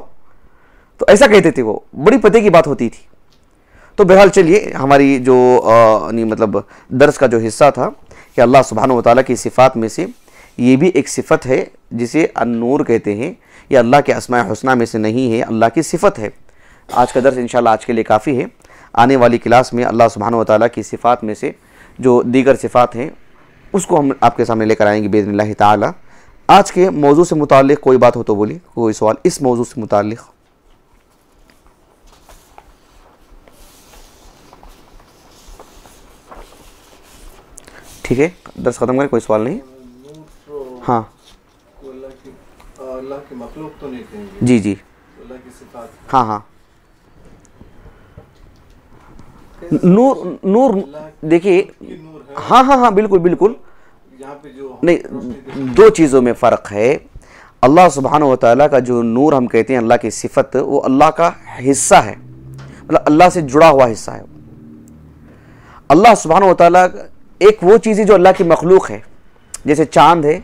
S1: तो ऐसा कहते थे, वो बड़ी पते की बात होती थी। तो बहरहाल चलिए, हमारी जो मतलब दर्स का जो हिस्सा था कि अल्लाह सुब्हानहू व तआला की सिफ़ात में से ये भी एक सिफ़त है जिसे अन्नूर कहते हैं। ये अल्लाह के अस्माए हुस्ना में से नहीं है, अल्लाह की सिफ़त है। आज का दर्स इंशाअल्लाह आज के लिए काफ़ी है। आने वाली क्लास में अल्लाह सुब्हानहू व तआला की सिफ़ात में से जो दीगर सिफ़ात हैं उसको हम आपके सामने लेकर आएंगे बिइज़्निल्लाह ताला। आज के मौजू से मुताल्लिक़ कोई बात हो तो बोलिए, कोई सवाल इस मौजू से मुताल्लिक़। ठीक है, दर्स ख़त्म करें, कोई सवाल नहीं। हाँ,
S3: अल्लाह की मखलूक तो नहीं कहेंगे।
S1: जी जी,
S3: अल्लाह की सिफात।
S1: हाँ हाँ, नूर नूर देखिए, हाँ हाँ हाँ, बिल्कुल बिल्कुल।
S3: यहाँ पे जो
S1: नहीं, दो चीज़ों में फ़र्क है। अल्लाह सुब्हानहू व तआला का जो नूर हम कहते हैं, अल्लाह की सिफ़त, वो अल्लाह का हिस्सा है, मतलब अल्लाह से जुड़ा हुआ हिस्सा है। अल्लाह सुब्हानहू व तआला एक वो चीज़ है जो अल्लाह की मखलूक है। जैसे चाँद है,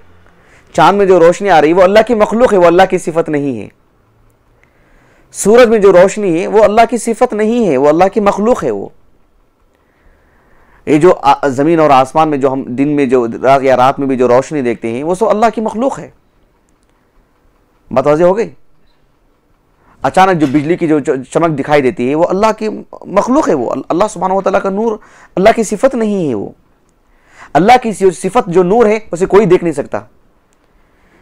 S1: चाँद में जो रोशनी आ रही है वो अल्लाह की मखलूक है, वो अल्लाह की सिफ़त नहीं है। सूरज में जो रोशनी है वो अल्लाह की सिफ़त नहीं है, वो अल्लाह की मखलूक है। वो ये जो ज़मीन और आसमान में जो हम दिन में जो या रात में भी जो रोशनी देखते हैं वो सब अल्लाह की मखलूक है। बात वाज़ेह हो गई? अचानक जो बिजली की जो चमक दिखाई देती है वो अल्लाह की मखलूक है। वो अल्लाह सुब्हानहू व तआला का नूर अल्लाह की सिफ़त नहीं है। वो अल्लाह की सिफ़त जो नूर है उसे कोई देख नहीं सकता।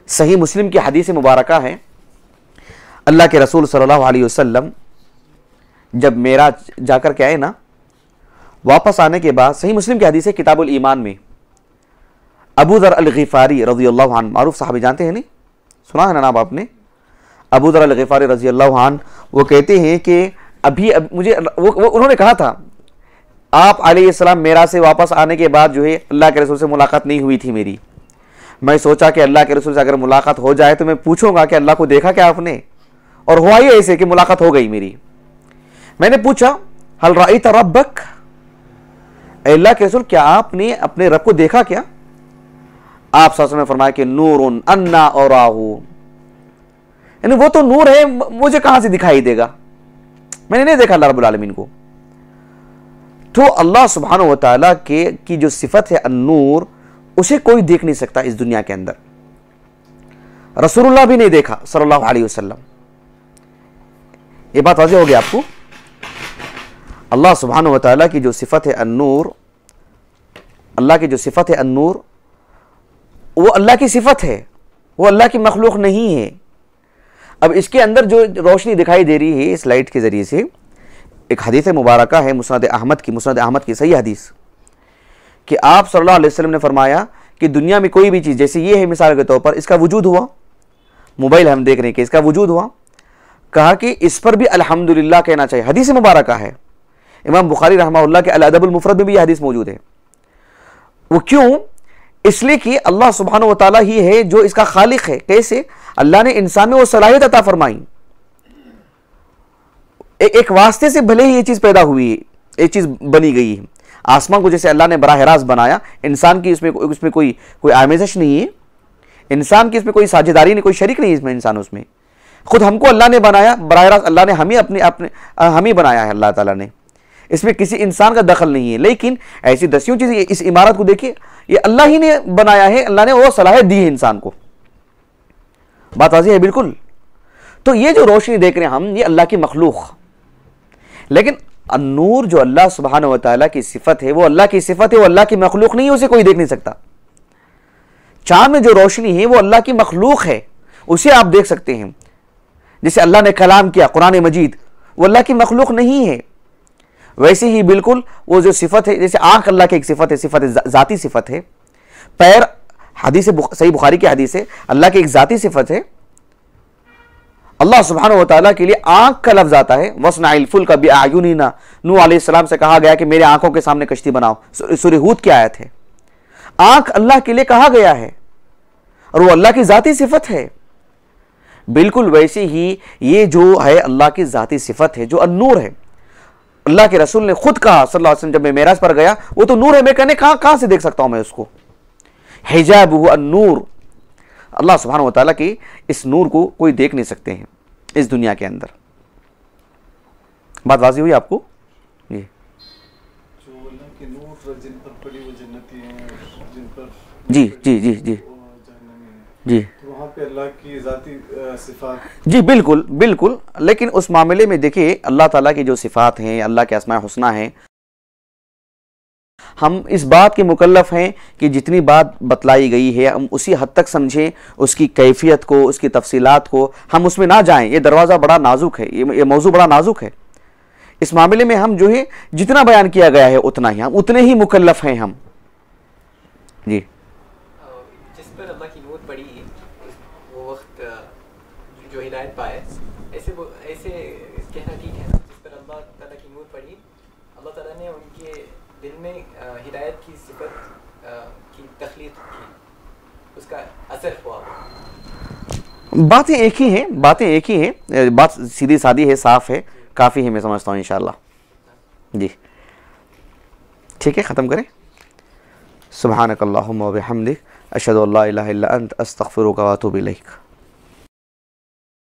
S1: सही मुस्लिम की हदीस मुबारका है, अल्लाह के रसूल सल्लल्लाहु अलैहि वसल्लम जब मेराज जाकर के आए ना, वापस आने के बाद, सही मुस्लिम की हदीस है किताबुल ईमान में, अबू ज़र अल-ग़िफ़ारी रज़ियल्लाहु अन्हु, मारूफ साहबी, जानते हैं नहीं, सुना है ना नाम आपने? अबू ज़र अल-ग़िफ़ारी रज़ियल्लाहु अन्हु, वो कहते हैं कि अभी मुझे वो उन्होंने कहा था आप अलैहिस्सलाम मेरा से वापस आने के बाद जो है अल्लाह के रसूल से मुलाकात नहीं हुई थी मेरी। मैं सोचा कि अल्लाह के रसूल से अगर मुलाकात हो जाए तो मैं पूछूंगा कि अल्लाह को देखा क्या आपने, और हुआ ही ऐसे कि मुलाकात हो गई मेरी। मैंने पूछा हल राइत रब्बक, अल्लाह के रसूल क्या आपने अपने रब को देखा क्या? आप सल्लल्लाहु अलैहि वसल्लम ने फरमाया कि नूरुन अन्ना औराहू, यानी वो तो नूर है, मुझे कहां से दिखाई देगा, मैंने नहीं देखा अल्लाह रब्बुल आलमीन को। तो अल्लाह सुब्हानहू व तआला के की जो सिफत है अन्नूर, उसे कोई देख नहीं सकता इस दुनिया के अंदर। रसूलुल्लाह भी नहीं देखा सल्लल्लाहु अलैहि वसल्लम। ये बात वाज़ेह हो गई आपको। अल्लाह सुब्हानहु व तआला की जो सिफत है अन्नूर, अल्लाह की जो सिफत है अन्नूर, वो अल्लाह की सिफत है, वो अल्लाह की मखलूक नहीं है। अब इसके अंदर जो रोशनी दिखाई दे रही है इस लाइट के ज़रिए से, एक हदीस मुबारका है मुस्नद अहमद की सही हदीस, कि आप सल्लल्लाहु अलैहि वसल्लम ने फरमाया कि दुनिया में कोई भी चीज़, जैसे ये है मिसाल के तौर पर, इसका वजूद हुआ, मोबाइल हम देख रहे हैं कि इसका वजूद हुआ, कहा कि इस पर भी अल्हम्दुलिल्लाह कहना चाहिए। हदीस मुबारका है, इमाम बुखारी रहमहुल्लाह के अल-अदबुल मुफरद में भी यह हदीस मौजूद है। वो क्यों? इसलिए कि अल्लाह सुब्हानहु व तआला ही है जो इसका खालिक है। कैसे? अल्लाह ने इंसान में वो सलाहियत अता फरमाई, एक वास्ते से भले ही ये चीज़ पैदा हुई है, ये चीज़ बनी गई है। आसमान को जैसे अल्लाह ने बराह रास्त बनाया, इंसान की उसमें कोई आमेज़श नहीं है, इंसान की इसमें कोई साझेदारी नहीं, कोई शरीक नहीं इसमें, इंसान उसमें खुद हमको अल्लाह ने बनाया, बराह रास्त अल्लाह ने हम ही बनाया है, अल्लाह ताला ने, इसमें किसी इंसान का दखल नहीं है। लेकिन ऐसी दसियों चीज़ें, इस इमारत को देखिए, ये अल्लाह ही ने बनाया है, अल्लाह ने वो सलाहियत दी है इंसान को। बात वाज़ेह है बिल्कुल। तो ये जो रोशनी देख रहे हैं हम, ये अल्लाह की मखलूक, लेकिन अन्नूर जो अल्लाह सुब्हानहु व तआला की सिफत है, वो अल्लाह की सिफत है, वो अल्लाह की मखलूक नहीं है, उसे कोई देख नहीं सकता। चांद में जो रोशनी है वो अल्लाह की मखलूक है, उसे आप देख सकते हैं। जैसे अल्लाह ने कलाम किया कुरान मजीद, वो अल्लाह की मखलूक नहीं है। वैसे ही बिल्कुल वो जो सिफत है, जैसे आंख अल्लाह की एक सिफत है, ज़ाती सिफत है। पैर, हदीस सही बुखारी की हदीस है, अल्लाह की एक ज़ाती सिफत है। अल्लाह सुब्हानहु व तआला के लिए आंख का लफ्ज आता है, वस्नाइल फुल्क बिअयुनिना, नूह अलैहिस्सलाम से कहा गया कि मेरे आंखों के सामने कश्ती बनाओ, सूरह हूद की आयत है। आंख अल्लाह के लिए कहा गया है और वो अल्लाह की ज़ाती सिफत है। बिल्कुल वैसे ही ये जो है अल्लाह की ज़ाती सिफत है, जो अन्नूर है। अल्लाह के रसूल ने खुद कहा सल्लल्लाहु अलैहि वसल्लम, जब मैं मेराज पर गया, वो तो नूर है, मैं कहने कहां से देख सकता हूं मैं उसको। हिजाबुहु अन्नूर, अल्लाह सुब्हानहु व तआला की इस नूर को कोई देख नहीं सकते हैं इस दुनिया के अंदर। बात वाज़ेह हुई आपको? जी,
S3: जो अल्लाह के नूर जिन पर पड़ी वो जन्नती हैं, जिन पर
S1: जी जी जी जी जी,
S3: तो वहाँ पे अल्लाह की ज़ाती सिफात।
S1: जी बिल्कुल बिल्कुल। लेकिन उस मामले में देखिए, अल्लाह ताला की जो सिफात हैं, अल्लाह के अस्माए हुस्ना हैं, हम इस बात के मुकल्लफ हैं कि जितनी बात बतलाई गई है हम उसी हद तक समझें, उसकी कैफियत को, उसकी तफसीलात को, हम उसमें ना जाएं। ये दरवाज़ा बड़ा नाजुक है, ये मौजू बड़ा नाजुक है। इस मामले में हम जो है जितना बयान किया गया है उतना ही, हम उतने ही मुकल्लफ हैं हम। जी,
S2: जिस पर अल्लाह की नूर पड़ी वो वक्त जो हिदायत पाए, ऐसे कहना ठीक है ना? जिस पर अल्लाह ताला की नूर पड़ी, अल्लाह ताला ने उनके दिल में हिदायत की सिफत की तख्लीक की, उसका असर हुआ।
S1: बातें एक ही हैं, बात सीधी सादी है, साफ है, काफ़ी है, मैं समझता हूँ इंशाअल्लाह। जी ठीक है, ख़त्म करें। सुब्हानकल्लाहुम्मा व बिहम्दिक, अशहदु अल्ला इलाहा इल्ला अंत, अस्तगफिरुका व अतूबु इलैक।